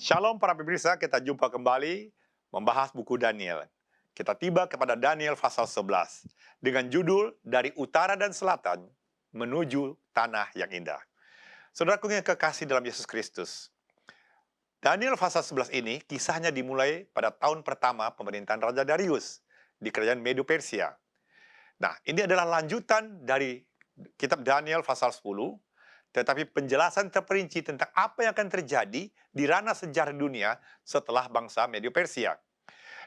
Shalom para pemirsa, kita jumpa kembali membahas buku Daniel. Kita tiba kepada Daniel pasal 11 dengan judul Dari Utara dan Selatan Menuju Tanah yang Indah. Saudaraku yang kekasih dalam Yesus Kristus, Daniel pasal 11 ini kisahnya dimulai pada tahun pertama pemerintahan Raja Darius di kerajaan Medo Persia. Nah, ini adalah lanjutan dari kitab Daniel pasal 10, tetapi penjelasan terperinci tentang apa yang akan terjadi di ranah sejarah dunia setelah bangsa Medio Persia.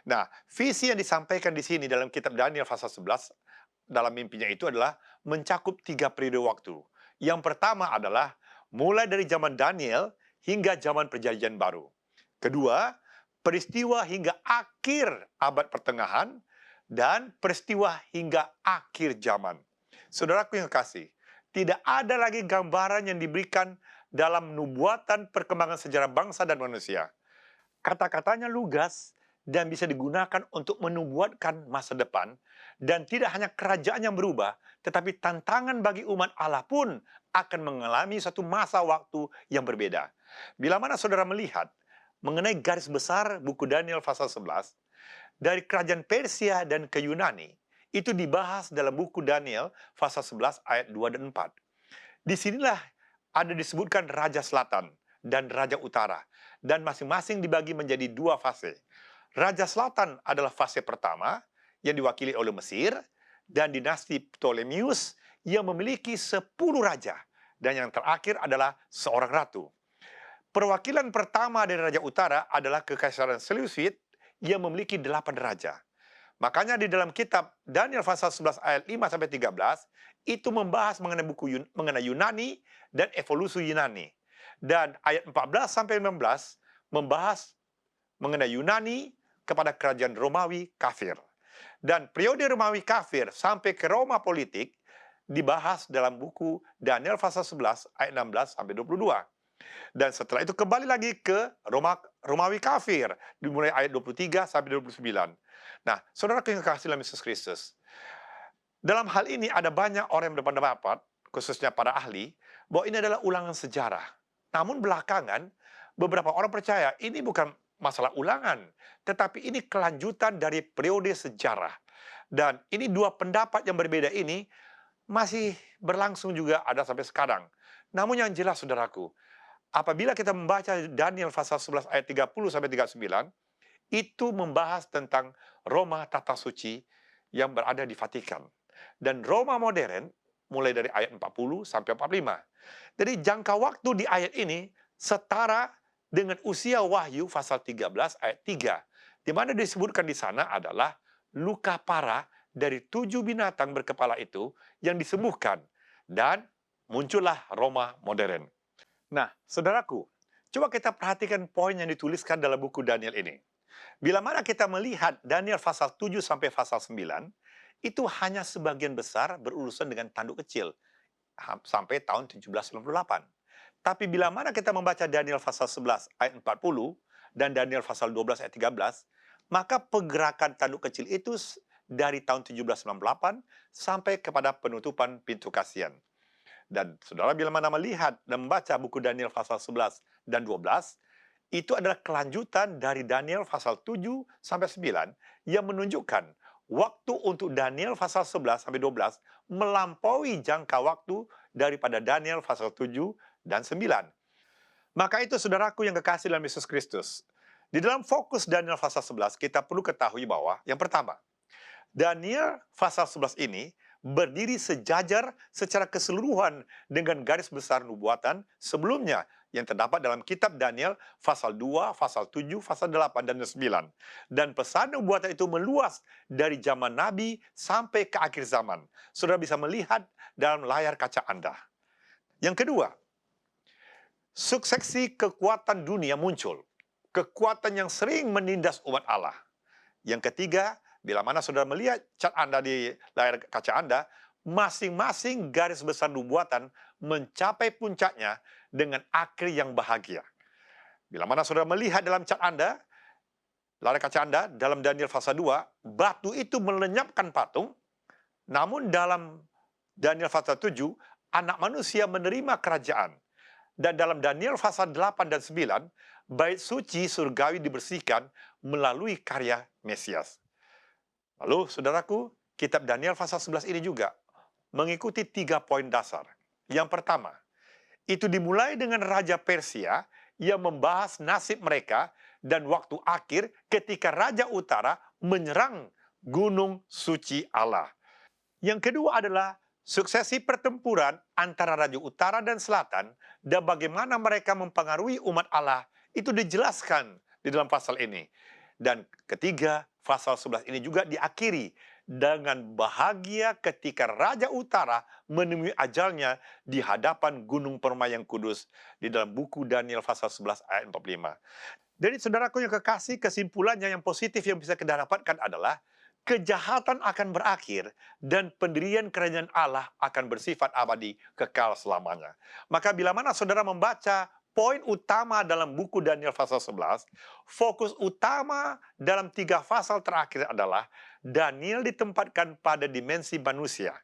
Nah, visi yang disampaikan di sini dalam kitab Daniel pasal 11 dalam mimpinya itu adalah mencakup 3 periode waktu. Yang pertama adalah mulai dari zaman Daniel hingga zaman Perjanjian Baru. Kedua, peristiwa hingga akhir abad pertengahan dan peristiwa hingga akhir zaman. Saudaraku yang kasih, tidak ada lagi gambaran yang diberikan dalam nubuatan perkembangan sejarah bangsa dan manusia. Kata-katanya lugas dan bisa digunakan untuk menubuatkan masa depan, dan tidak hanya kerajaan yang berubah, tetapi tantangan bagi umat Allah pun akan mengalami satu masa waktu yang berbeda. Bila mana saudara melihat mengenai garis besar buku Daniel pasal 11, dari kerajaan Persia dan ke Yunani, itu dibahas dalam buku Daniel pasal 11 ayat 2 dan 4. Disinilah ada disebutkan Raja Selatan dan Raja Utara, dan masing-masing dibagi menjadi 2 fase. Raja Selatan adalah fase pertama yang diwakili oleh Mesir dan dinasti Ptolemeus yang memiliki 10 raja, dan yang terakhir adalah seorang ratu. Perwakilan pertama dari Raja Utara adalah Kekaisaran Seleucid yang memiliki 8 raja. Makanya di dalam kitab Daniel pasal 11 ayat 5 sampai 13 itu membahas mengenai mengenai Yunani dan evolusi Yunani. Dan ayat 14 sampai 15 membahas mengenai Yunani kepada kerajaan Romawi kafir. Dan periode Romawi kafir sampai ke Roma politik dibahas dalam buku Daniel pasal 11 ayat 16 sampai 22. Dan setelah itu kembali lagi ke Romawi kafir, dimulai ayat 23 sampai 29. Nah, saudara yang kekasih dalam Yesus Kristus, dalam hal ini ada banyak orang yang berpendapat, khususnya para ahli, bahwa ini adalah ulangan sejarah. Namun belakangan, beberapa orang percaya ini bukan masalah ulangan, tetapi ini kelanjutan dari periode sejarah. Dan ini 2 pendapat yang berbeda ini masih berlangsung juga ada sampai sekarang. Namun yang jelas, saudaraku, apabila kita membaca Daniel pasal 11 ayat 30 sampai 39, itu membahas tentang Roma tata suci yang berada di Vatikan. Dan Roma modern mulai dari ayat 40 sampai 45. Jadi jangka waktu di ayat ini setara dengan usia Wahyu pasal 13 ayat 3. Di mana disebutkan di sana adalah luka parah dari 7 binatang berkepala itu yang disembuhkan. Dan muncullah Roma modern. Nah, saudaraku, coba kita perhatikan poin yang dituliskan dalam buku Daniel ini. Bila mana kita melihat Daniel pasal 7 sampai pasal 9, itu hanya sebagian besar berurusan dengan tanduk kecil sampai tahun 1798. Tapi bila mana kita membaca Daniel pasal 11 ayat 40 dan Daniel pasal 12 ayat 13, maka pergerakan tanduk kecil itu dari tahun 1798 sampai kepada penutupan pintu kasihan. Dan saudara bila mana melihat dan membaca buku Daniel pasal 11 dan 12, itu adalah kelanjutan dari Daniel pasal 7 sampai 9 yang menunjukkan waktu untuk Daniel pasal 11 sampai 12 melampaui jangka waktu daripada Daniel pasal 7 dan 9. Maka itu saudaraku yang kekasih dalam Yesus Kristus, di dalam fokus Daniel pasal 11 kita perlu ketahui bahwa yang pertama, Daniel pasal 11 ini berdiri sejajar secara keseluruhan dengan garis besar nubuatan sebelumnya yang terdapat dalam kitab Daniel pasal 2, pasal 7, pasal 8, dan 9. Dan pesan nubuatan itu meluas dari zaman Nabi sampai ke akhir zaman. Saudara bisa melihat dalam layar kaca Anda. Yang kedua, suksesi kekuatan dunia muncul. Kekuatan yang sering menindas umat Allah. Yang ketiga, bila mana saudara melihat cat Anda di layar kaca Anda, masing-masing garis besar nubuatan mencapai puncaknya dengan akhir yang bahagia. Bila mana saudara melihat dalam cat Anda, layar kaca Anda, dalam Daniel pasal 2, batu itu melenyapkan patung, namun dalam Daniel pasal 7, anak manusia menerima kerajaan. Dan dalam Daniel pasal 8 dan 9, bait suci surgawi dibersihkan melalui karya Mesias. Lalu, saudaraku, kitab Daniel pasal 11 ini juga mengikuti 3 poin dasar. Yang pertama, itu dimulai dengan Raja Persia yang membahas nasib mereka dan waktu akhir ketika Raja Utara menyerang Gunung Suci Allah. Yang kedua adalah suksesi pertempuran antara Raja Utara dan Selatan dan bagaimana mereka mempengaruhi umat Allah itu dijelaskan di dalam pasal ini. Dan ketiga, pasal 11 ini juga diakhiri dengan bahagia ketika Raja Utara menemui ajalnya di hadapan Gunung Permai yang kudus di dalam buku Daniel pasal 11 ayat 45. Jadi saudaraku yang kekasih, kesimpulannya yang positif yang bisa kita dapatkan adalah kejahatan akan berakhir dan pendirian kerajaan Allah akan bersifat abadi kekal selamanya. Maka bila mana saudara membaca poin utama dalam buku Daniel pasal 11, fokus utama dalam 3 pasal terakhir adalah Daniel ditempatkan pada dimensi manusia.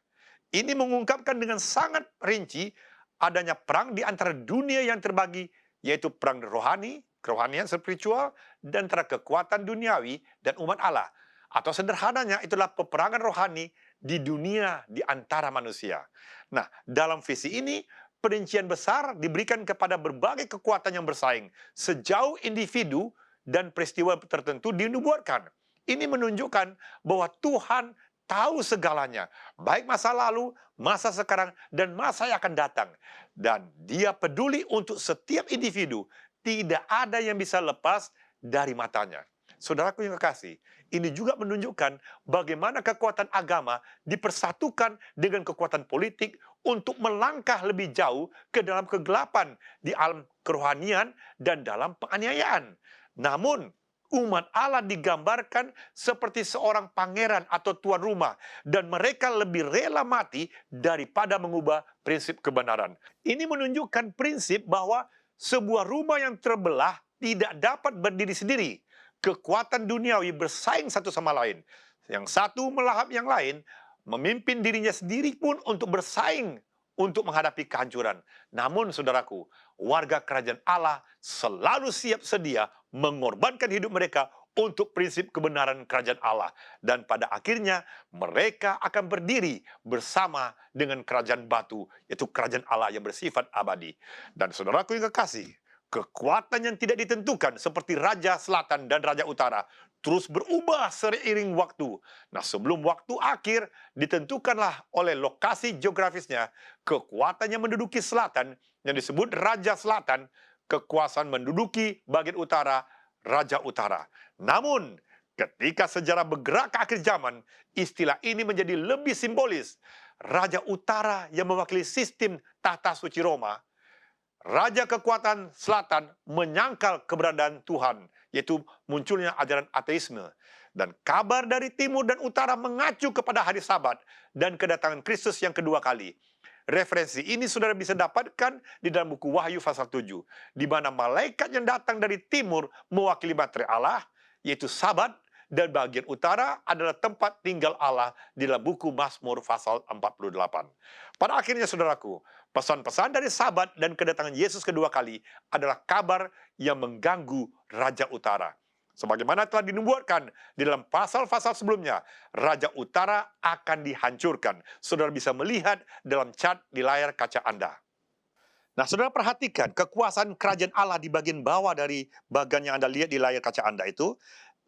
Ini mengungkapkan dengan sangat rinci adanya perang di antara dunia yang terbagi, yaitu perang rohani, kerohanian spiritual, dan antara kekuatan duniawi dan umat Allah. Atau sederhananya itulah peperangan rohani di dunia di antara manusia. Nah, dalam visi ini, perincian besar diberikan kepada berbagai kekuatan yang bersaing sejauh individu dan peristiwa tertentu dinubuatkan. Ini menunjukkan bahwa Tuhan tahu segalanya, baik masa lalu, masa sekarang, dan masa yang akan datang. Dan Dia peduli untuk setiap individu, tidak ada yang bisa lepas dari matanya. Saudaraku yang kekasih, ini juga menunjukkan bagaimana kekuatan agama dipersatukan dengan kekuatan politik untuk melangkah lebih jauh ke dalam kegelapan di alam kerohanian dan dalam penganiayaan. Namun, umat Allah digambarkan seperti seorang pangeran atau tuan rumah, dan mereka lebih rela mati daripada mengubah prinsip kebenaran. Ini menunjukkan prinsip bahwa sebuah rumah yang terbelah tidak dapat berdiri sendiri. Kekuatan duniawi bersaing satu sama lain. Yang satu melahap yang lain, memimpin dirinya sendiri pun untuk bersaing untuk menghadapi kehancuran. Namun, saudaraku, warga kerajaan Allah selalu siap sedia mengorbankan hidup mereka untuk prinsip kebenaran kerajaan Allah. Dan pada akhirnya, mereka akan berdiri bersama dengan kerajaan batu, yaitu kerajaan Allah yang bersifat abadi. Dan saudaraku yang kekasih, kekuatan yang tidak ditentukan seperti Raja Selatan dan Raja Utara terus berubah seiring waktu. Nah, sebelum waktu akhir ditentukanlah oleh lokasi geografisnya, kekuatan yang menduduki selatan yang disebut Raja Selatan, kekuasaan menduduki bagian utara, Raja Utara. Namun, ketika sejarah bergerak ke akhir zaman, istilah ini menjadi lebih simbolis. Raja Utara yang mewakili sistem tahta suci Roma, Raja kekuatan selatan menyangkal keberadaan Tuhan, yaitu munculnya ajaran ateisme. Dan kabar dari timur dan utara mengacu kepada hari Sabat dan kedatangan Kristus yang kedua kali. Referensi ini saudara bisa dapatkan di dalam buku Wahyu pasal 7, di mana malaikat yang datang dari timur mewakili materai Allah, yaitu Sabat, dan bagian utara adalah tempat tinggal Allah di dalam buku Mazmur pasal 48. Pada akhirnya saudaraku, pesan-pesan dari Sabat dan kedatangan Yesus kedua kali adalah kabar yang mengganggu Raja Utara. Sebagaimana telah dinubuatkan di dalam pasal-pasal sebelumnya, Raja Utara akan dihancurkan. Saudara bisa melihat dalam cat di layar kaca Anda. Nah, saudara perhatikan kekuasaan kerajaan Allah di bagian bawah dari bagian yang Anda lihat di layar kaca Anda itu.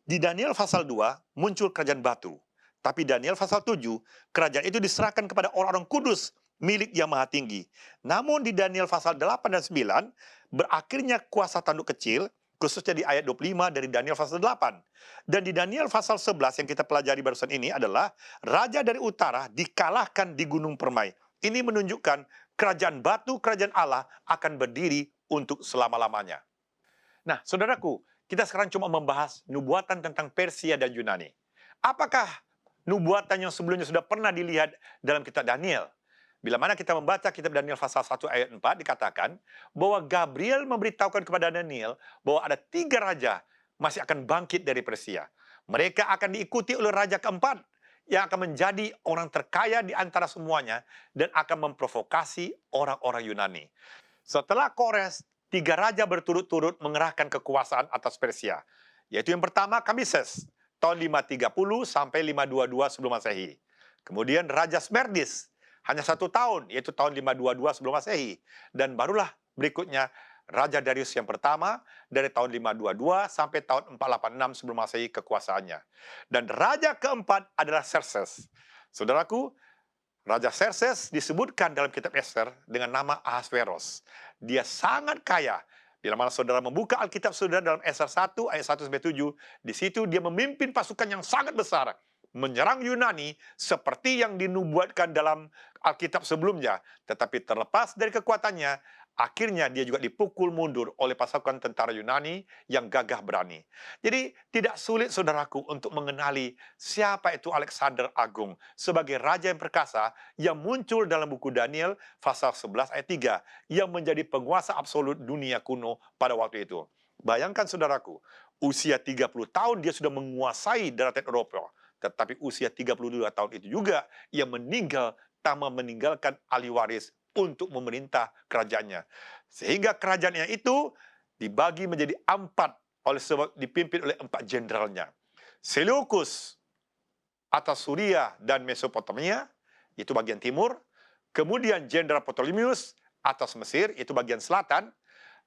Di Daniel pasal 2 muncul kerajaan batu. Tapi Daniel pasal 7, kerajaan itu diserahkan kepada orang-orang kudus milik Yang Maha Tinggi. Namun di Daniel pasal 8 dan 9, berakhirnya kuasa tanduk kecil, khususnya di ayat 25 dari Daniel pasal 8. Dan di Daniel pasal 11 yang kita pelajari barusan ini adalah Raja dari Utara dikalahkan di Gunung Permai. Ini menunjukkan kerajaan batu, kerajaan Allah akan berdiri untuk selama-lamanya. Nah, saudaraku, kita sekarang cuma membahas nubuatan tentang Persia dan Yunani. Apakah nubuatan yang sebelumnya sudah pernah dilihat dalam kitab Daniel? Bila mana kita membaca kitab Daniel pasal 1 ayat 4 dikatakan bahwa Gabriel memberitahukan kepada Daniel bahwa ada 3 raja masih akan bangkit dari Persia. Mereka akan diikuti oleh raja keempat yang akan menjadi orang terkaya di antara semuanya dan akan memprovokasi orang-orang Yunani. Setelah Kores tiga raja berturut-turut mengerahkan kekuasaan atas Persia. Yaitu yang pertama Kambises, tahun 530 sampai 522 sebelum Masehi. Kemudian Raja Smerdis, hanya 1 tahun, yaitu tahun 522 sebelum Masehi. Dan barulah berikutnya Raja Darius yang pertama dari tahun 522 sampai tahun 486 sebelum Masehi kekuasaannya. Dan raja keempat adalah Xerxes. Saudaraku, Raja Xerxes disebutkan dalam kitab Ester dengan nama Ahasveros. Dia sangat kaya. Bila mana saudara membuka Alkitab saudara dalam Ester 1 ayat 1 sampai 7, di situ dia memimpin pasukan yang sangat besar menyerang Yunani seperti yang dinubuatkan dalam Alkitab sebelumnya, tetapi terlepas dari kekuatannya, akhirnya dia juga dipukul mundur oleh pasukan tentara Yunani yang gagah berani. Jadi tidak sulit saudaraku untuk mengenali siapa itu Alexander Agung sebagai raja yang perkasa yang muncul dalam buku Daniel pasal 11 ayat 3 yang menjadi penguasa absolut dunia kuno pada waktu itu. Bayangkan saudaraku, usia 30 tahun dia sudah menguasai daratan Eropa. Tetapi usia 32 tahun itu juga ia meninggal tanpa meninggalkan ahli waris untuk memerintah kerajaannya. Sehingga kerajaannya itu dibagi menjadi 4 oleh sebab dipimpin oleh 4 jenderalnya. Seleukus atas Suria dan Mesopotamia, itu bagian timur. Kemudian Jenderal Ptolemeus atas Mesir, itu bagian selatan.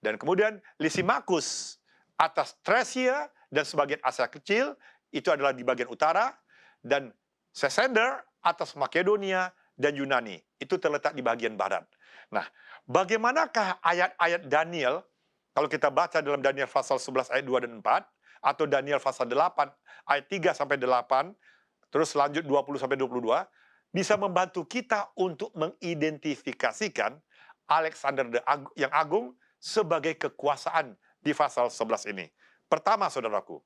Dan kemudian Lysimachus atas Thracia dan sebagian Asia Kecil, itu adalah di bagian utara. Dan Sesender atas Makedonia dan Yunani, itu terletak di bagian barat. Nah, bagaimanakah ayat-ayat Daniel, kalau kita baca dalam Daniel pasal 11 ayat 2 dan 4, atau Daniel pasal 8 ayat 3 sampai 8, terus lanjut 20 sampai 22, bisa membantu kita untuk mengidentifikasikan Alexander yang Agung sebagai kekuasaan di pasal 11 ini. Pertama, saudaraku,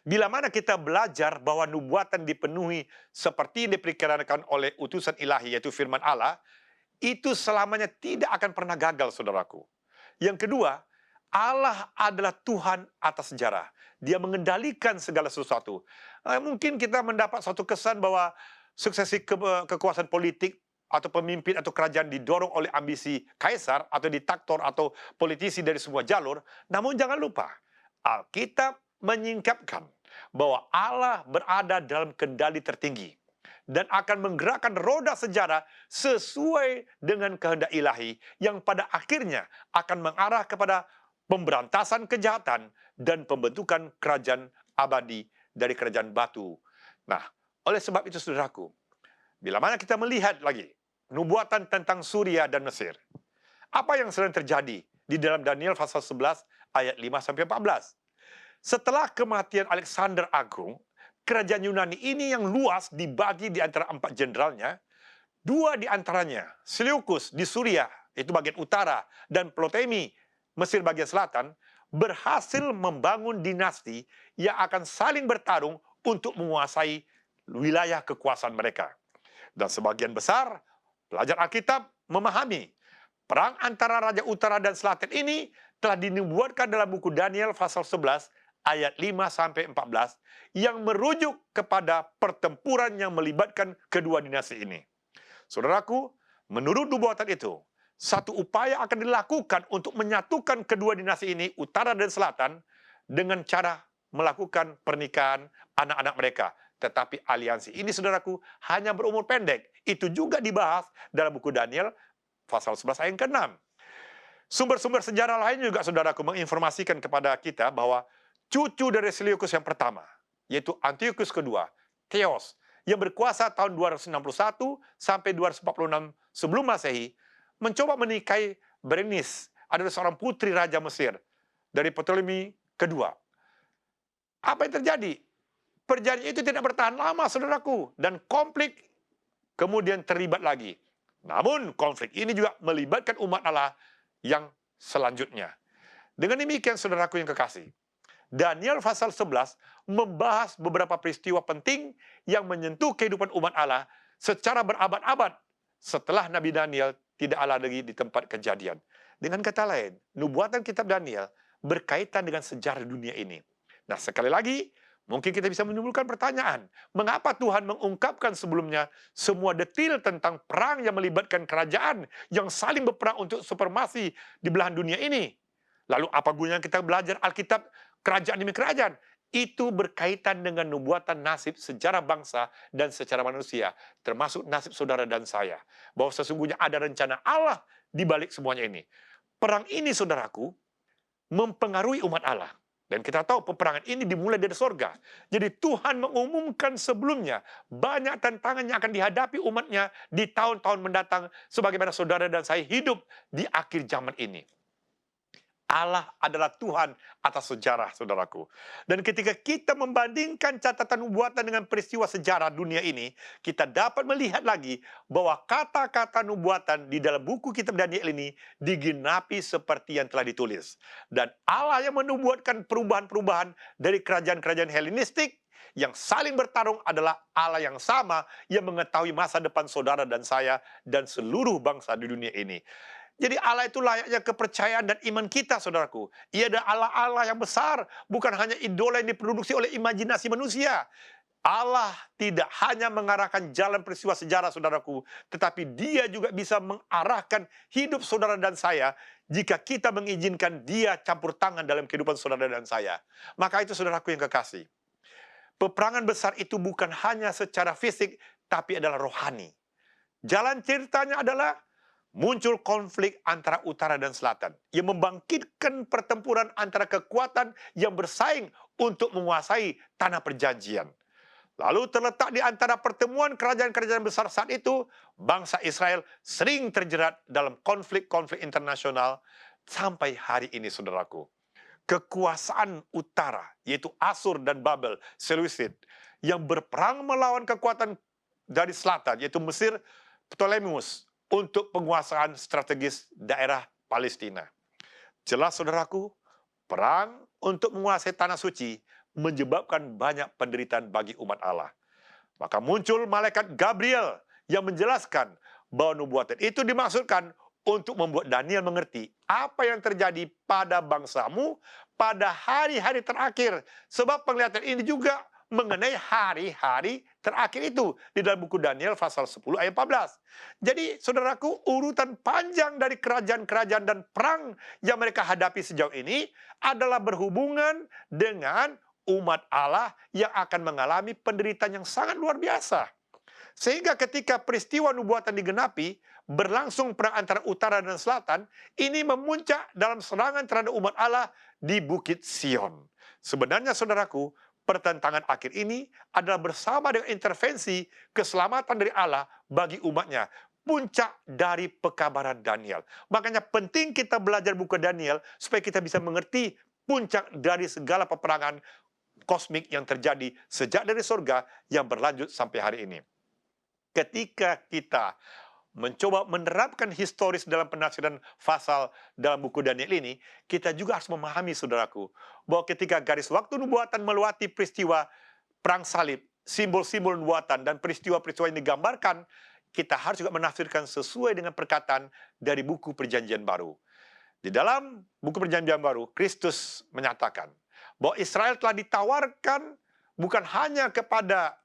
bila mana kita belajar bahwa nubuatan dipenuhi seperti yang diperkirakan oleh utusan ilahi, yaitu firman Allah, itu selamanya tidak akan pernah gagal, saudaraku. Yang kedua, Allah adalah Tuhan atas sejarah. Dia mengendalikan segala sesuatu. Mungkin kita mendapat suatu kesan bahwa suksesi kekuasaan politik atau pemimpin atau kerajaan didorong oleh ambisi kaisar atau diktator atau politisi dari semua jalur. Namun jangan lupa, Alkitab menyingkapkan bahwa Allah berada dalam kendali tertinggi dan akan menggerakkan roda sejarah sesuai dengan kehendak ilahi yang pada akhirnya akan mengarah kepada pemberantasan kejahatan dan pembentukan kerajaan abadi dari kerajaan batu. Nah, oleh sebab itu saudaraku, bila mana kita melihat lagi nubuatan tentang Suria dan Mesir, apa yang sedang terjadi di dalam Daniel pasal 11 ayat 5 sampai 14? Setelah kematian Alexander Agung, kerajaan Yunani ini yang luas dibagi di antara 4 jenderalnya. 2 di antaranya, Seleukus di Suria, itu bagian utara, dan Ptolemy, Mesir bagian selatan, berhasil membangun dinasti yang akan saling bertarung untuk menguasai wilayah kekuasaan mereka. Dan sebagian besar pelajar Alkitab memahami perang antara Raja Utara dan Selatan ini telah dinubuatkan dalam buku Daniel pasal 11 ayat 5 sampai 14 yang merujuk kepada pertempuran yang melibatkan kedua dinasti ini. Saudaraku, menurut nubuatan itu, satu upaya akan dilakukan untuk menyatukan kedua dinasti ini, utara dan selatan, dengan cara melakukan pernikahan anak-anak mereka. Tetapi aliansi ini, saudaraku, hanya berumur pendek. Itu juga dibahas dalam buku Daniel pasal 11 ayat ke-6. Sumber-sumber sejarah lain juga, saudaraku, menginformasikan kepada kita bahwa cucu dari Seleukus yang pertama, yaitu Antiochus kedua, Theos, yang berkuasa tahun 261 sampai 246 sebelum Masehi, mencoba menikahi Berenice, adalah seorang putri Raja Mesir, dari Ptolemy kedua. Apa yang terjadi? Perjanjian itu tidak bertahan lama, saudaraku, dan konflik kemudian terlibat lagi. Namun, konflik ini juga melibatkan umat Allah yang selanjutnya. Dengan demikian, saudaraku yang kekasih, Daniel pasal 11 membahas beberapa peristiwa penting yang menyentuh kehidupan umat Allah secara berabad-abad setelah Nabi Daniel tidak ada lagi di tempat kejadian. Dengan kata lain, nubuatan kitab Daniel berkaitan dengan sejarah dunia ini. Nah, sekali lagi, Mungkin kita bisa menimbulkan pertanyaan, mengapa Tuhan mengungkapkan sebelumnya semua detail tentang perang yang melibatkan kerajaan yang saling berperang untuk supremasi di belahan dunia ini? Lalu apa gunanya kita belajar Alkitab kerajaan demi kerajaan? Itu berkaitan dengan nubuatan nasib sejarah bangsa dan secara manusia, termasuk nasib saudara dan saya. Bahwa sesungguhnya ada rencana Allah di balik semuanya ini. Perang ini, saudaraku, mempengaruhi umat Allah. Dan kita tahu peperangan ini dimulai dari sorga. Jadi Tuhan mengumumkan sebelumnya banyak tantangan yang akan dihadapi umatnya di tahun-tahun mendatang sebagaimana saudara dan saya hidup di akhir zaman ini. Allah adalah Tuhan atas sejarah, saudaraku. Dan ketika kita membandingkan catatan nubuatan dengan peristiwa sejarah dunia ini, kita dapat melihat lagi bahwa kata-kata nubuatan di dalam buku kitab Daniel ini digenapi seperti yang telah ditulis. Dan Allah yang menubuatkan perubahan-perubahan dari kerajaan-kerajaan Helenistik yang saling bertarung adalah Allah yang sama yang mengetahui masa depan saudara dan saya dan seluruh bangsa di dunia ini. Jadi Allah itu layaknya kepercayaan dan iman kita, saudaraku. Ia adalah Allah-Allah yang besar, bukan hanya idola yang diproduksi oleh imajinasi manusia. Allah tidak hanya mengarahkan jalan peristiwa sejarah, saudaraku, tetapi Dia juga bisa mengarahkan hidup saudara dan saya jika kita mengizinkan Dia campur tangan dalam kehidupan saudara dan saya. Maka itu, saudaraku yang kekasih, peperangan besar itu bukan hanya secara fisik, tapi adalah rohani. Jalan ceritanya adalah muncul konflik antara utara dan selatan yang membangkitkan pertempuran antara kekuatan yang bersaing untuk menguasai tanah perjanjian. Lalu terletak di antara pertemuan kerajaan-kerajaan besar saat itu, bangsa Israel sering terjerat dalam konflik-konflik internasional sampai hari ini, saudaraku. Kekuasaan utara, yaitu Asur dan Babel, Seleucid, yang berperang melawan kekuatan dari selatan, yaitu Mesir, Ptolemeus, untuk penguasaan strategis daerah Palestina. Jelas, saudaraku, perang untuk menguasai tanah suci menyebabkan banyak penderitaan bagi umat Allah. Maka muncul malaikat Gabriel yang menjelaskan bahwa nubuatan itu dimaksudkan untuk membuat Daniel mengerti apa yang terjadi pada bangsamu pada hari-hari terakhir. Sebab penglihatan ini juga mengenai hari-hari terakhir itu di dalam buku Daniel pasal 10 ayat 14. Jadi, saudaraku, urutan panjang dari kerajaan-kerajaan dan perang yang mereka hadapi sejauh ini adalah berhubungan dengan umat Allah yang akan mengalami penderitaan yang sangat luar biasa. Sehingga ketika peristiwa nubuatan digenapi, berlangsung perang antara utara dan selatan, ini memuncak dalam serangan terhadap umat Allah di Bukit Sion. Sebenarnya, saudaraku, pertentangan akhir ini adalah bersama dengan intervensi keselamatan dari Allah bagi umatnya. Puncak dari pekabaran Daniel. Makanya penting kita belajar buku Daniel supaya kita bisa mengerti puncak dari segala peperangan kosmik yang terjadi sejak dari surga yang berlanjut sampai hari ini. Ketika kita mencoba menerapkan historis dalam penafsiran pasal dalam buku Daniel ini, kita juga harus memahami, saudaraku, bahwa ketika garis waktu nubuatan melewati peristiwa perang salib, simbol-simbol nubuatan dan peristiwa-peristiwa yang digambarkan, kita harus juga menafsirkan sesuai dengan perkataan dari buku Perjanjian Baru. Di dalam buku Perjanjian Baru, Kristus menyatakan bahwa Israel telah ditawarkan bukan hanya kepada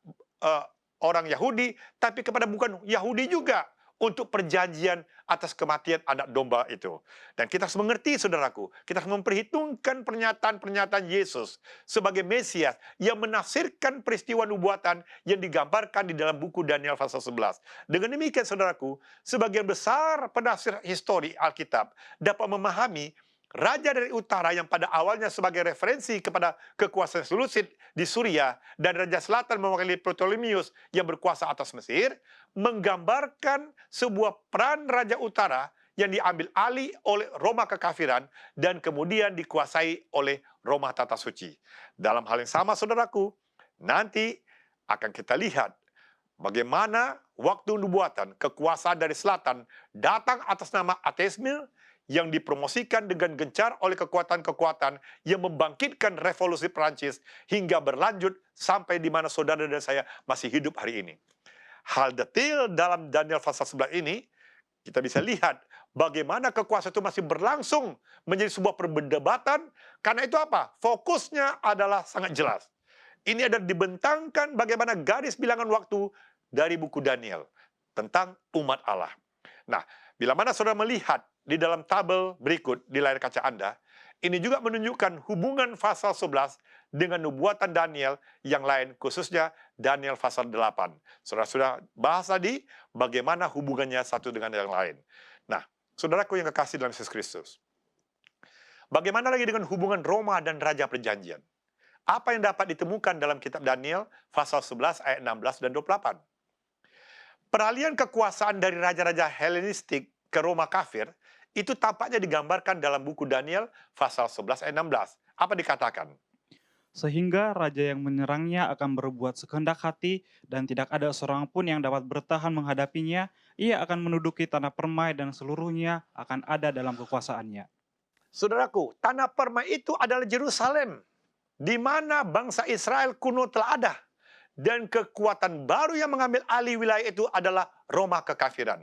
orang Yahudi, tapi kepada bukan Yahudi juga, untuk perjanjian atas kematian anak domba itu. Dan kita harus mengerti, saudaraku, kita harus memperhitungkan pernyataan-pernyataan Yesus sebagai Mesias yang menafsirkan peristiwa nubuatan yang digambarkan di dalam buku Daniel pasal 11. Dengan demikian, saudaraku, sebagian besar penafsir histori Alkitab dapat memahami raja dari utara yang pada awalnya sebagai referensi kepada kekuasaan Seleucid di Suria dan raja selatan mewakili Ptolemeus yang berkuasa atas Mesir, menggambarkan sebuah peran raja utara yang diambil alih oleh Roma kekafiran dan kemudian dikuasai oleh Roma tata suci. Dalam hal yang sama, saudaraku, nanti akan kita lihat bagaimana waktu nubuatan kekuasaan dari selatan datang atas nama ateisme yang dipromosikan dengan gencar oleh kekuatan-kekuatan yang membangkitkan revolusi Perancis hingga berlanjut sampai di mana saudara dan saya masih hidup hari ini. Hal detail dalam Daniel pasal 11 ini, kita bisa lihat bagaimana kekuasaan itu masih berlangsung menjadi sebuah perdebatan. Karena itu apa? Fokusnya adalah sangat jelas. Ini adalah dibentangkan bagaimana garis bilangan waktu dari buku Daniel tentang umat Allah. Nah, bila mana saudara melihat di dalam tabel berikut di layar kaca Anda, ini juga menunjukkan hubungan pasal 11 dengan nubuatan Daniel yang lain, khususnya Daniel pasal 8. Saudara sudah bahas tadi bagaimana hubungannya satu dengan yang lain. Nah, saudaraku yang kekasih dalam Yesus Kristus, bagaimana lagi dengan hubungan Roma dan Raja Perjanjian? Apa yang dapat ditemukan dalam kitab Daniel pasal 11 ayat 16 dan 28? Peralihan kekuasaan dari raja-raja Helenistik ke Roma kafir itu tampaknya digambarkan dalam buku Daniel pasal 11 ayat 16. Apa dikatakan? Sehingga raja yang menyerangnya akan berbuat sekehendak hati dan tidak ada seorang pun yang dapat bertahan menghadapinya. Ia akan menduduki tanah permai dan seluruhnya akan ada dalam kekuasaannya. Saudaraku, tanah permai itu adalah Yerusalem, di mana bangsa Israel kuno telah ada. Dan kekuatan baru yang mengambil alih wilayah itu adalah Roma kekafiran.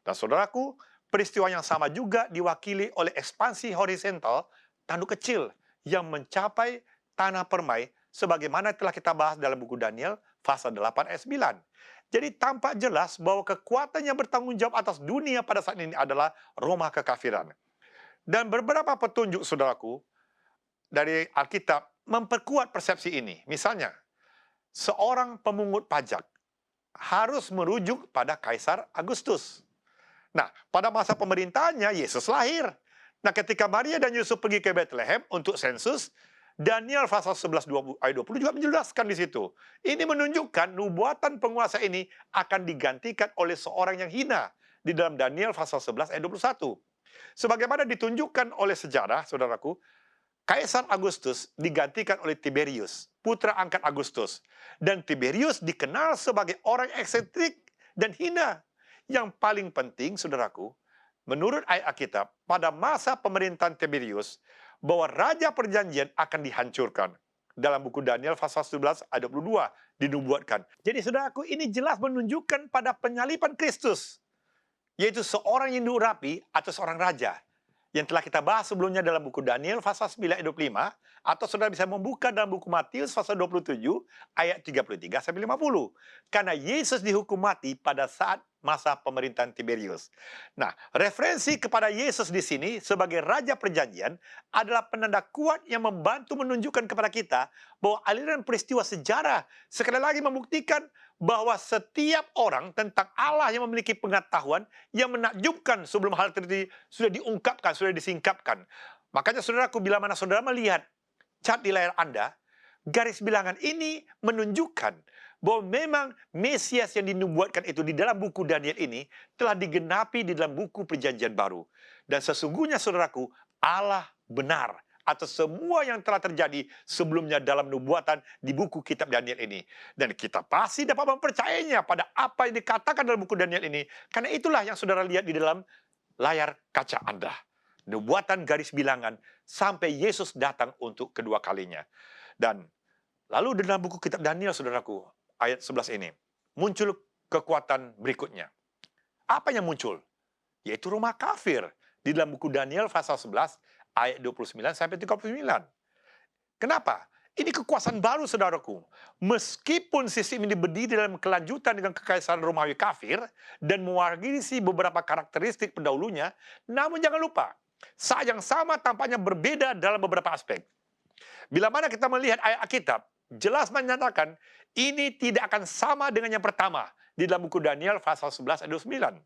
Dan saudaraku, peristiwa yang sama juga diwakili oleh ekspansi horizontal tanduk kecil yang mencapai tanah permai sebagaimana telah kita bahas dalam buku Daniel pasal 8 ayat 9. Jadi tampak jelas bahwa kekuatan yang bertanggung jawab atas dunia pada saat ini adalah Roma kekafiran. Dan beberapa petunjuk saudaraku dari Alkitab memperkuat persepsi ini. Misalnya, seorang pemungut pajak harus merujuk pada Kaisar Agustus. Nah, pada masa pemerintahannya Yesus lahir. Nah, ketika Maria dan Yusuf pergi ke Bethlehem untuk sensus, Daniel pasal 11 ayat 20 juga menjelaskan di situ. Ini menunjukkan nubuatan penguasa ini akan digantikan oleh seorang yang hina di dalam Daniel pasal 11 ayat 21. Sebagaimana ditunjukkan oleh sejarah, saudaraku, Kaisar Agustus digantikan oleh Tiberius, putra angkat Agustus. Dan Tiberius dikenal sebagai orang eksentrik dan hina. Yang paling penting, saudaraku, menurut ayat Alkitab, pada masa pemerintahan Tiberius, bahwa Raja Perjanjian akan dihancurkan. Dalam buku Daniel pasal 11 ayat 22 dinubuatkan. Jadi saudaraku, ini jelas menunjukkan pada penyaliban Kristus, yaitu seorang yang diurapi atau seorang raja. Yang telah kita bahas sebelumnya dalam buku Daniel pasal 9 ayat 25, atau saudara bisa membuka dalam buku Matius pasal 27 ayat 33 sampai 50. Karena Yesus dihukum mati pada saat masa pemerintahan Tiberius. Nah, referensi kepada Yesus di sini sebagai Raja Perjanjian adalah penanda kuat yang membantu menunjukkan kepada kita bahwa aliran peristiwa sejarah sekali lagi membuktikan bahwa setiap orang tentang Allah yang memiliki pengetahuan yang menakjubkan sebelum hal terjadi sudah diungkapkan, sudah disingkapkan. Makanya saudaraku, bila mana saudara melihat cat di layar Anda, garis bilangan ini menunjukkan bahwa memang Mesias yang dinubuatkan itu di dalam buku Daniel ini telah digenapi di dalam buku Perjanjian Baru. Dan sesungguhnya saudaraku, Allah benar atas semua yang telah terjadi sebelumnya dalam nubuatan di buku kitab Daniel ini. Dan kita pasti dapat mempercayainya pada apa yang dikatakan dalam buku Daniel ini. Karena itulah yang saudara lihat di dalam layar kaca Anda. Nubuatan garis bilangan sampai Yesus datang untuk kedua kalinya. Dan lalu dalam buku kitab Daniel, saudaraku, ayat 11 ini, muncul kekuatan berikutnya. Apa yang muncul? Yaitu Roma kafir. Di dalam buku Daniel pasal 11 ayat 29 sampai 39. Kenapa? Ini kekuasaan baru, saudaraku. Meskipun sistem ini berdiri dalam kelanjutan dengan kekaisaran Romawi kafir dan mewarisi beberapa karakteristik pendahulunya, namun jangan lupa, saat yang sama tampaknya berbeda dalam beberapa aspek. Bila mana kita melihat ayat Alkitab, jelas menyatakan ini tidak akan sama dengan yang pertama di dalam buku Daniel pasal 11 ayat 29.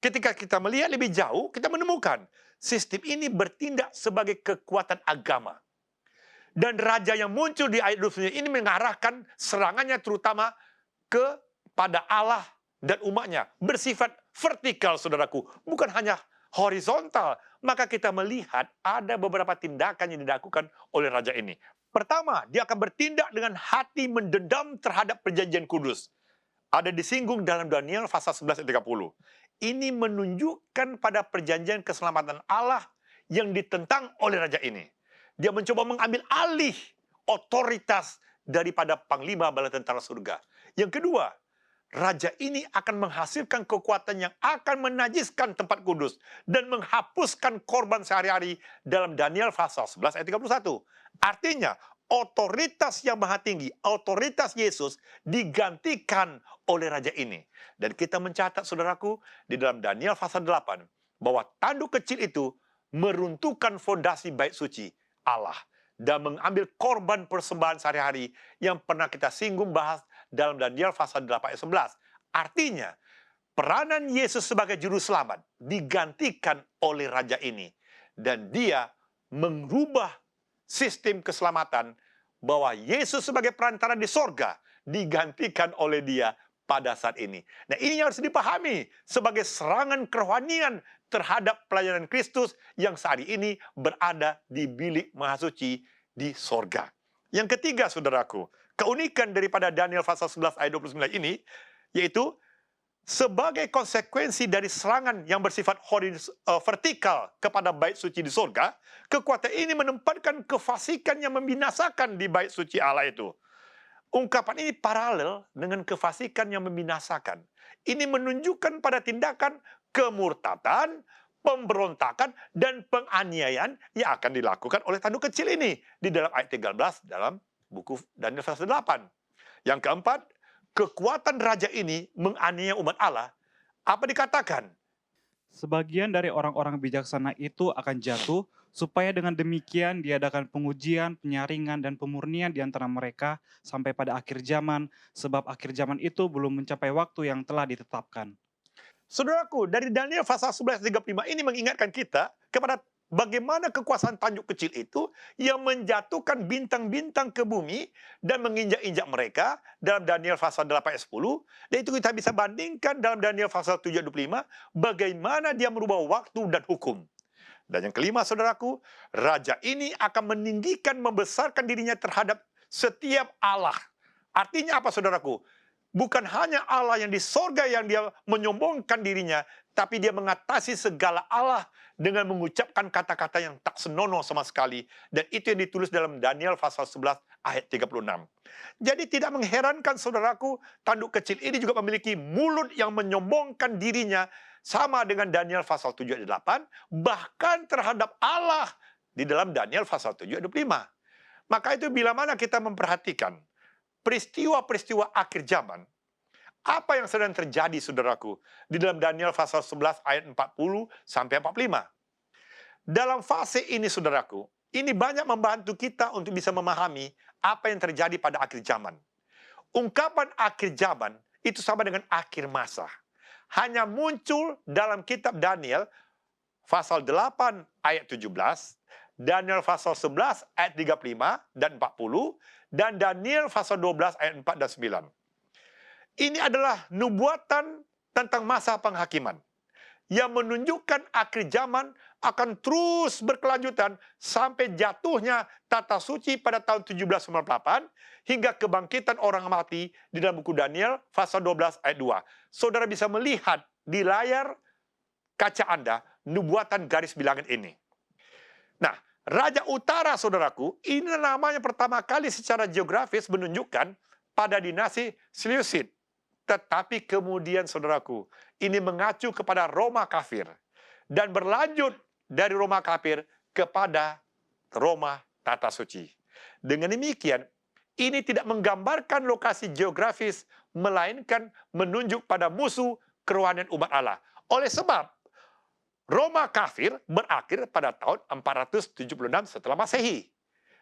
Ketika kita melihat lebih jauh, kita menemukan sistem ini bertindak sebagai kekuatan agama. Dan raja yang muncul di ayat 29 ini mengarahkan serangannya terutama kepada Allah dan umatnya. Bersifat vertikal, saudaraku. Bukan hanya horizontal. Maka kita melihat ada beberapa tindakan yang dilakukan oleh raja ini. Pertama, dia akan bertindak dengan hati mendendam terhadap perjanjian kudus. Ada disinggung dalam Daniel pasal 11 ayat 30. Ini menunjukkan pada perjanjian keselamatan Allah yang ditentang oleh raja ini. Dia mencoba mengambil alih otoritas daripada panglima bala tentara surga. Yang kedua, raja ini akan menghasilkan kekuatan yang akan menajiskan tempat kudus dan menghapuskan korban sehari-hari dalam Daniel pasal 11 ayat 31. Artinya, otoritas yang maha tinggi, otoritas Yesus digantikan oleh raja ini. Dan kita mencatat, saudaraku, di dalam Daniel pasal 8, bahwa tanduk kecil itu meruntuhkan fondasi bait suci Allah dan mengambil korban persembahan sehari-hari yang pernah kita singgung bahas dalam Daniel pasal 8 ayat 11. Artinya, peranan Yesus sebagai juru selamat digantikan oleh raja ini. Dan dia merubah sistem keselamatan bahwa Yesus sebagai perantara di sorga digantikan oleh dia pada saat ini. Nah, ini yang harus dipahami sebagai serangan kerohanian terhadap pelayanan Kristus yang saat ini berada di bilik maha suci di sorga. Yang ketiga, saudaraku, keunikan daripada Daniel pasal 11 ayat 29 ini, yaitu sebagai konsekuensi dari serangan yang bersifat vertikal kepada bait suci di surga, kekuatan ini menempatkan kefasikan yang membinasakan di bait suci Allah itu. Ungkapan ini paralel dengan kefasikan yang membinasakan. Ini menunjukkan pada tindakan kemurtadan, pemberontakan, dan penganiayaan yang akan dilakukan oleh tanduk kecil ini di dalam ayat 13 dalam buku Daniel pasal 8. Yang keempat, kekuatan raja ini menganiaya umat Allah. Apa dikatakan? Sebagian dari orang-orang bijaksana itu akan jatuh, supaya dengan demikian diadakan pengujian, penyaringan, dan pemurnian di antara mereka sampai pada akhir zaman, sebab akhir zaman itu belum mencapai waktu yang telah ditetapkan. Saudaraku, dari Daniel pasal 11:35 ini mengingatkan kita kepada bagaimana kekuasaan tanduk kecil itu yang menjatuhkan bintang-bintang ke bumi dan menginjak-injak mereka dalam Daniel pasal 8 ayat 10. Dan itu kita bisa bandingkan dalam Daniel pasal 7 ayat 25, bagaimana dia merubah waktu dan hukum. Dan yang kelima, saudaraku, raja ini akan meninggikan, membesarkan dirinya terhadap setiap Allah. Artinya apa, saudaraku? Bukan hanya Allah yang di sorga yang dia menyombongkan dirinya, tapi dia mengatasi segala Allah dengan mengucapkan kata-kata yang tak senonoh sama sekali. Dan itu yang ditulis dalam Daniel pasal 11 ayat 36. Jadi tidak mengherankan, saudaraku, tanduk kecil ini juga memiliki mulut yang menyombongkan dirinya sama dengan Daniel pasal 7 ayat 8, bahkan terhadap Allah di dalam Daniel pasal 7 ayat 25. Maka itu bila mana kita memperhatikan peristiwa-peristiwa akhir zaman, apa yang sedang terjadi, saudaraku, di dalam Daniel pasal 11 ayat 40 sampai 45. Dalam fase ini, saudaraku, ini banyak membantu kita untuk bisa memahami apa yang terjadi pada akhir zaman. Ungkapan akhir zaman itu sama dengan akhir masa. Hanya muncul dalam kitab Daniel pasal 8 ayat 17, Daniel pasal 11 ayat 35 dan 40, dan Daniel pasal 12 ayat 4 dan 9. Ini adalah nubuatan tentang masa penghakiman yang menunjukkan akhir zaman akan terus berkelanjutan sampai jatuhnya tata suci pada tahun 1798 hingga kebangkitan orang mati di dalam buku Daniel pasal 12 ayat 2. Saudara bisa melihat di layar kaca Anda nubuatan garis bilangan ini. Nah, Raja Utara, saudaraku, ini namanya pertama kali secara geografis menunjukkan pada dinasti Seleucid. Tetapi kemudian, saudaraku, ini mengacu kepada Roma kafir dan berlanjut dari Roma kafir kepada Roma tata suci. Dengan demikian, ini tidak menggambarkan lokasi geografis, melainkan menunjuk pada musuh kerohanian umat Allah. Oleh sebab, Roma kafir berakhir pada tahun 476 setelah Masehi.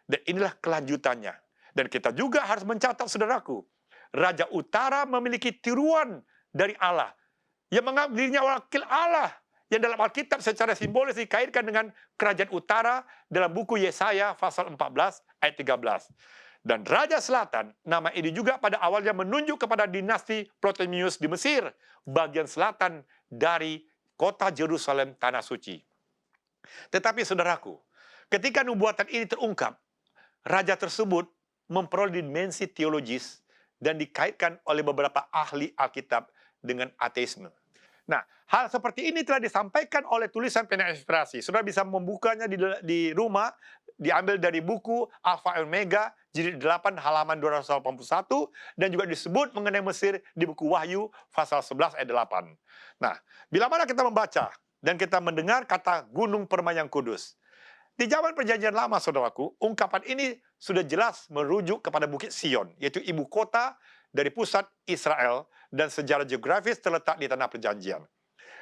Dan inilah kelanjutannya. Dan kita juga harus mencatat, saudaraku, Raja Utara memiliki tiruan dari Allah yang menganggap dirinya wakil Allah, yang dalam Alkitab secara simbolis dikaitkan dengan kerajaan utara dalam buku Yesaya pasal 14 ayat 13. Dan Raja Selatan, nama ini juga pada awalnya menunjuk kepada dinasti Ptolemeus di Mesir, bagian selatan dari kota Yerusalem, tanah suci. Tetapi, saudaraku, ketika nubuatan ini terungkap, raja tersebut memperoleh dimensi teologis dan dikaitkan oleh beberapa ahli Alkitab dengan ateisme. Nah, hal seperti ini telah disampaikan oleh tulisan pena inspirasi. Saudara bisa membukanya di rumah, diambil dari buku Alpha Omega, jilid 8 halaman 281, dan juga disebut mengenai Mesir di buku Wahyu pasal 11 ayat 8. Nah, bila mana kita membaca dan kita mendengar kata Gunung Permai yang Kudus, di zaman Perjanjian Lama, saudaraku, ungkapan ini sudah jelas merujuk kepada Bukit Sion, yaitu ibu kota dari pusat Israel dan sejarah geografis terletak di tanah perjanjian.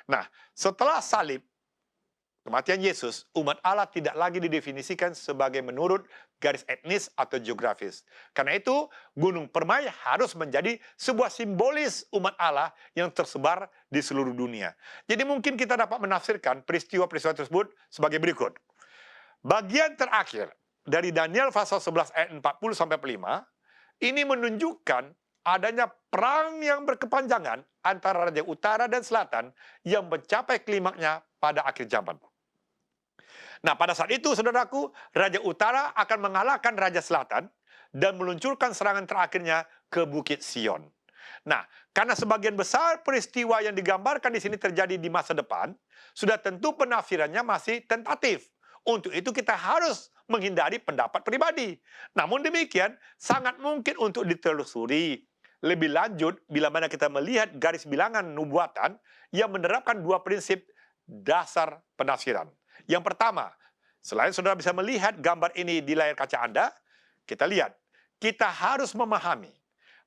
Nah, setelah salib, kematian Yesus, umat Allah tidak lagi didefinisikan sebagai menurut garis etnis atau geografis. Karena itu, Gunung Permai harus menjadi sebuah simbolis umat Allah yang tersebar di seluruh dunia. Jadi mungkin kita dapat menafsirkan peristiwa-peristiwa tersebut sebagai berikut. Bagian terakhir dari Daniel pasal 11 ayat 40-5, ini menunjukkan adanya perang yang berkepanjangan antara Raja Utara dan Selatan yang mencapai klimaknya pada akhir zaman. Nah, pada saat itu, saudaraku, Raja Utara akan mengalahkan Raja Selatan dan meluncurkan serangan terakhirnya ke Bukit Sion. Nah, karena sebagian besar peristiwa yang digambarkan di sini terjadi di masa depan, sudah tentu penafsirannya masih tentatif. Untuk itu kita harus menghindari pendapat pribadi. Namun demikian, sangat mungkin untuk ditelusuri lebih lanjut bila mana kita melihat garis bilangan nubuatan yang menerapkan dua prinsip dasar penafsiran. Yang pertama, selain saudara bisa melihat gambar ini di layar kaca Anda, kita lihat, kita harus memahami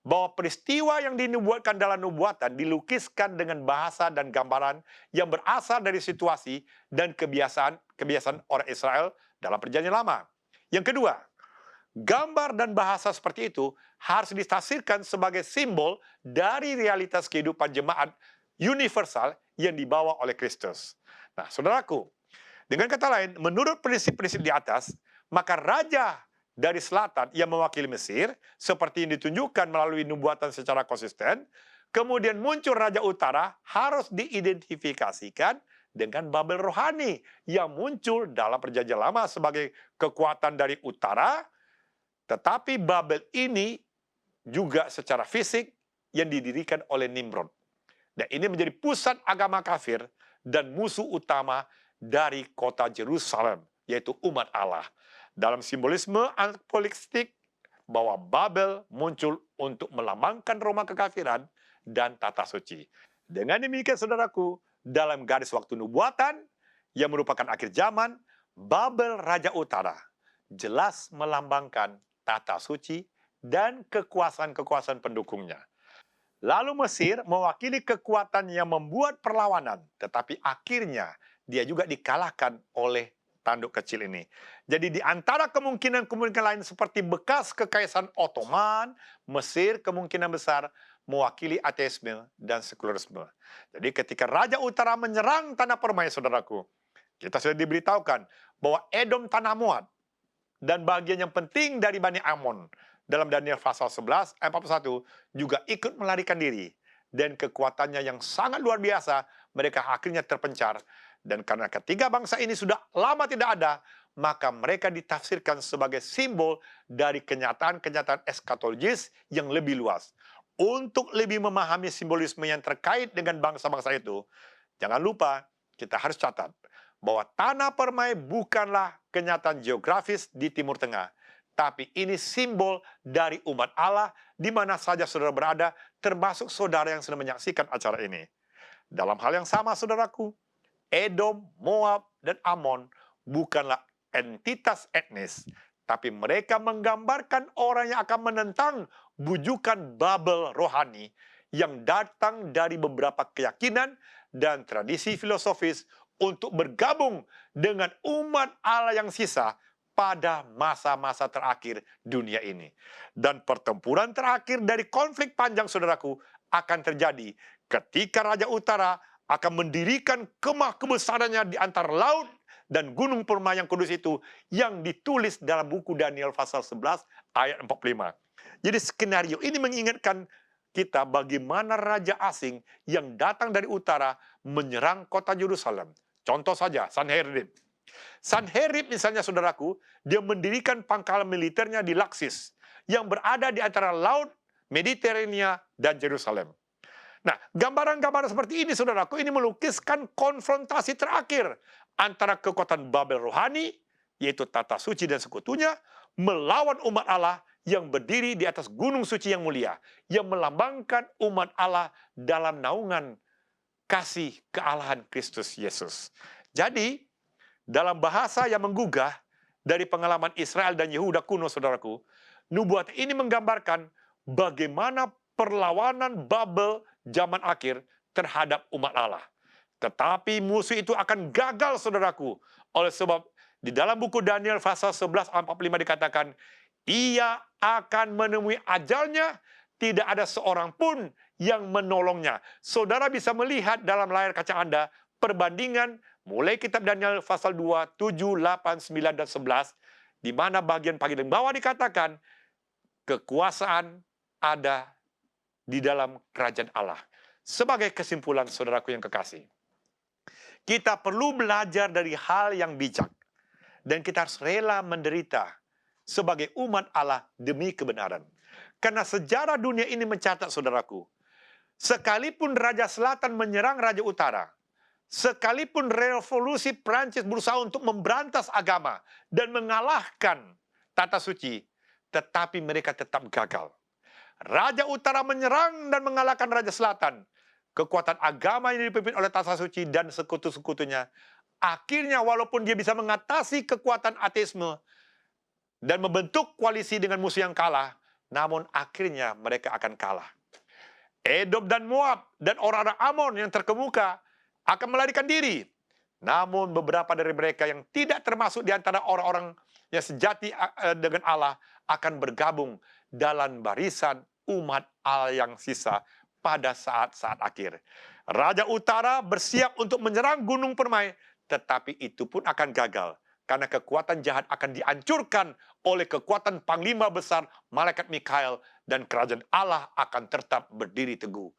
bahwa peristiwa yang dinubuatkan dalam nubuatan dilukiskan dengan bahasa dan gambaran yang berasal dari situasi dan kebiasaan orang Israel dalam perjanjian lama. Yang kedua, gambar dan bahasa seperti itu harus ditafsirkan sebagai simbol dari realitas kehidupan jemaat universal yang dibawa oleh Kristus. Nah, saudaraku, dengan kata lain, menurut prinsip-prinsip di atas, maka raja dari selatan yang mewakili Mesir, seperti yang ditunjukkan melalui nubuatan secara konsisten, kemudian muncul raja utara harus diidentifikasikan dengan Babel rohani yang muncul dalam perjanjian lama sebagai kekuatan dari utara, tetapi Babel ini juga secara fisik yang didirikan oleh Nimrod. Dan ini menjadi pusat agama kafir dan musuh utama dari kota Yerusalem, yaitu umat Allah. Dalam simbolisme apokaliptik bahwa Babel muncul untuk melambangkan Roma kekafiran dan tata suci. Dengan demikian, saudaraku, dalam garis waktu nubuatan yang merupakan akhir zaman, Babel Raja Utara jelas melambangkan tata suci dan kekuasaan-kekuasaan pendukungnya. Lalu Mesir mewakili kekuatan yang membuat perlawanan, tetapi akhirnya dia juga dikalahkan oleh tanduk kecil ini. Jadi di antara kemungkinan-kemungkinan lain seperti bekas kekaisaran Ottoman, Mesir kemungkinan besar mewakili ateisme dan sekularisme. Jadi ketika Raja Utara menyerang tanah permai, saudaraku, kita sudah diberitahukan bahwa Edom tanah Moab dan bagian yang penting dari Bani Amon dalam Daniel pasal 11 ayat 41 juga ikut melarikan diri. Dan kekuatannya yang sangat luar biasa, mereka akhirnya terpencar. Dan karena ketiga bangsa ini sudah lama tidak ada, maka mereka ditafsirkan sebagai simbol dari kenyataan-kenyataan eskatologis yang lebih luas. Untuk lebih memahami simbolisme yang terkait dengan bangsa-bangsa itu, jangan lupa kita harus catat bahwa tanah permai bukanlah kenyataan geografis di Timur Tengah, tapi ini simbol dari umat Allah di mana saja saudara berada, termasuk saudara yang sedang menyaksikan acara ini. Dalam hal yang sama, saudaraku, Edom, Moab, dan Amon bukanlah entitas etnis, tapi mereka menggambarkan orang yang akan menentang bujukan Babel rohani yang datang dari beberapa keyakinan dan tradisi filosofis untuk bergabung dengan umat Allah yang sisa pada masa-masa terakhir dunia ini. Dan pertempuran terakhir dari konflik panjang, saudaraku, akan terjadi ketika Raja Utara akan mendirikan kemah kebesarannya di antara laut dan gunung permai yang kudus itu yang ditulis dalam buku Daniel pasal 11 ayat 45. Jadi skenario ini mengingatkan kita bagaimana raja asing yang datang dari utara menyerang kota Yerusalem. Contoh saja, Sanherib. Sanherib misalnya, saudaraku, dia mendirikan pangkalan militernya di Laksis yang berada di antara laut Mediterania dan Yerusalem. Nah, gambaran-gambaran seperti ini, saudaraku, ini melukiskan konfrontasi terakhir antara kekuatan Babel rohani, yaitu tata suci dan sekutunya, melawan umat Allah yang berdiri di atas gunung suci yang mulia, yang melambangkan umat Allah dalam naungan kasih kealahan Kristus Yesus. Jadi, dalam bahasa yang menggugah, dari pengalaman Israel dan Yehuda kuno, saudaraku, nubuat ini menggambarkan bagaimana perlawanan Babel zaman akhir terhadap umat Allah. Tetapi musuh itu akan gagal, saudaraku. Oleh sebab di dalam buku Daniel pasal 11 ayat 45 dikatakan, ia akan menemui ajalnya, tidak ada seorang pun yang menolongnya. Saudara bisa melihat dalam layar kaca Anda perbandingan mulai kitab Daniel pasal 2, 7, 8, 9, dan 11, di mana bagian paling bawah dikatakan, kekuasaan ada di dalam kerajaan Allah. Sebagai kesimpulan, saudaraku yang kekasih, kita perlu belajar dari hal yang bijak. Dan kita harus rela menderita sebagai umat Allah demi kebenaran. Karena sejarah dunia ini mencatat, saudaraku, sekalipun Raja Selatan menyerang Raja Utara, sekalipun revolusi Prancis berusaha untuk memberantas agama dan mengalahkan tata suci, tetapi mereka tetap gagal. Raja Utara menyerang dan mengalahkan Raja Selatan. Kekuatan agama yang dipimpin oleh tata suci dan sekutu-sekutunya, akhirnya walaupun dia bisa mengatasi kekuatan ateisme dan membentuk koalisi dengan musuh yang kalah, namun akhirnya mereka akan kalah. Edom dan Moab dan orang-orang Amon yang terkemuka akan melarikan diri. Namun beberapa dari mereka yang tidak termasuk di antara orang-orang yang sejati dengan Allah akan bergabung dalam barisan umat Allah yang sisa pada saat-saat akhir. Raja Utara bersiap untuk menyerang Gunung Permai, tetapi itu pun akan gagal. Karena kekuatan jahat akan dihancurkan oleh kekuatan panglima besar malaikat Mikael, dan kerajaan Allah akan tetap berdiri teguh.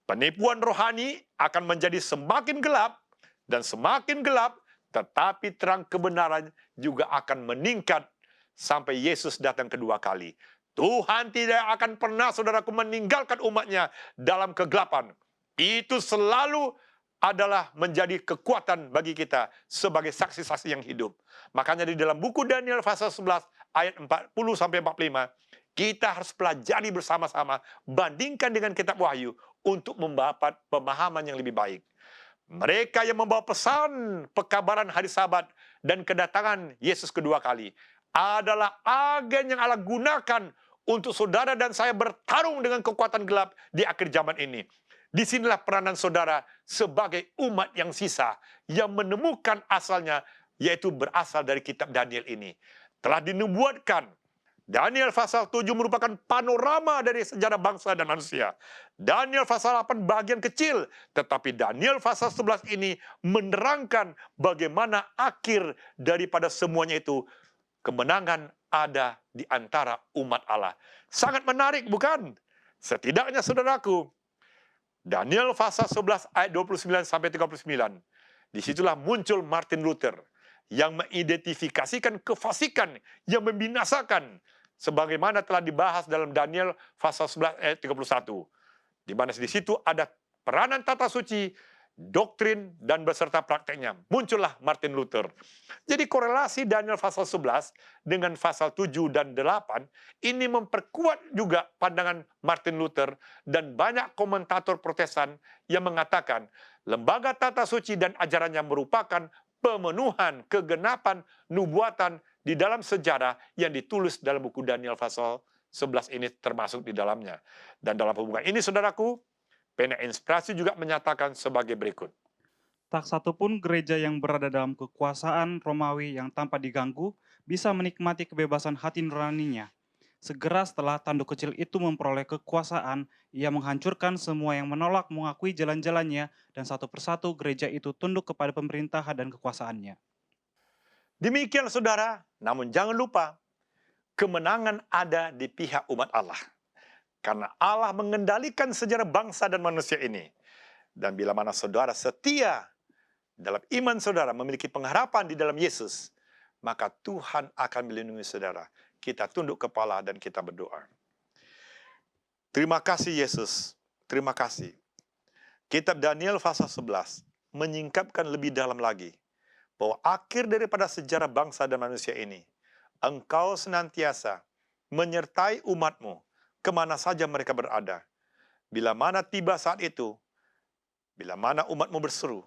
Penipuan rohani akan menjadi semakin gelap dan semakin gelap, tetapi terang kebenaran juga akan meningkat sampai Yesus datang kedua kali. Tuhan tidak akan pernah, saudaraku, meninggalkan umatnya dalam kegelapan. Itu selalu adalah menjadi kekuatan bagi kita sebagai saksi-saksi yang hidup. Makanya di dalam buku Daniel pasal 11 ayat 40-45, kita harus pelajari bersama-sama, bandingkan dengan kitab Wahyu untuk mendapat pemahaman yang lebih baik. Mereka yang membawa pesan pekabaran hari Sabat dan kedatangan Yesus kedua kali adalah agen yang Allah gunakan untuk saudara dan saya bertarung dengan kekuatan gelap di akhir zaman ini. Disinilah peranan saudara sebagai umat yang sisa, yang menemukan asalnya, yaitu berasal dari kitab Daniel ini. Telah dinubuatkan, Daniel pasal 7 merupakan panorama dari sejarah bangsa dan manusia. Daniel pasal 8 bagian kecil, tetapi Daniel pasal 11 ini menerangkan bagaimana akhir daripada semuanya itu. Kemenangan ada di antara umat Allah. Sangat menarik, bukan? Setidaknya, saudaraku, Daniel pasal 11 ayat 29-39. Disitulah muncul Martin Luther yang mengidentifikasikan kefasikan yang membinasakan, sebagaimana telah dibahas dalam Daniel pasal 11 ayat 31. Di mana di situ ada peranan tata suci, doktrin, dan beserta prakteknya. Muncullah Martin Luther. Jadi korelasi Daniel pasal 11 dengan pasal 7 dan 8 ini memperkuat juga pandangan Martin Luther dan banyak komentator Protestan yang mengatakan lembaga tata suci dan ajarannya merupakan pemenuhan kegenapan nubuatan di dalam sejarah yang ditulis dalam buku Daniel pasal 11 ini termasuk di dalamnya. Dan dalam hubungan ini, saudaraku, Pena Inspirasi juga menyatakan sebagai berikut. Tak satu pun gereja yang berada dalam kekuasaan Romawi yang tanpa diganggu bisa menikmati kebebasan hati nuraninya. Segera setelah tanduk kecil itu memperoleh kekuasaan, ia menghancurkan semua yang menolak mengakui jalan-jalannya, dan satu persatu gereja itu tunduk kepada pemerintahan dan kekuasaannya. Demikian, saudara, namun jangan lupa, kemenangan ada di pihak umat Allah. Karena Allah mengendalikan sejarah bangsa dan manusia ini. Dan bila mana saudara setia dalam iman saudara, memiliki pengharapan di dalam Yesus, maka Tuhan akan melindungi saudara. Kita tunduk kepala dan kita berdoa. Terima kasih Yesus, terima kasih. Kitab Daniel pasal 11 menyingkapkan lebih dalam lagi bahwa akhir daripada sejarah bangsa dan manusia ini, Engkau senantiasa menyertai umat-Mu kemana saja mereka berada. Bila mana tiba saat itu, bila mana umat-Mu berseru,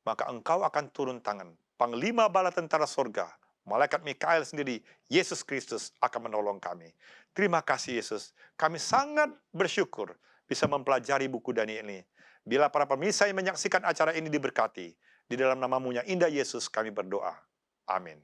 maka Engkau akan turun tangan. Panglima bala tentara sorga, malaikat Mikael sendiri, Yesus Kristus akan menolong kami. Terima kasih Yesus. Kami sangat bersyukur bisa mempelajari buku Daniel ini. Bila para pemirsa yang menyaksikan acara ini diberkati, di dalam namamu yang indah Yesus kami berdoa. Amin.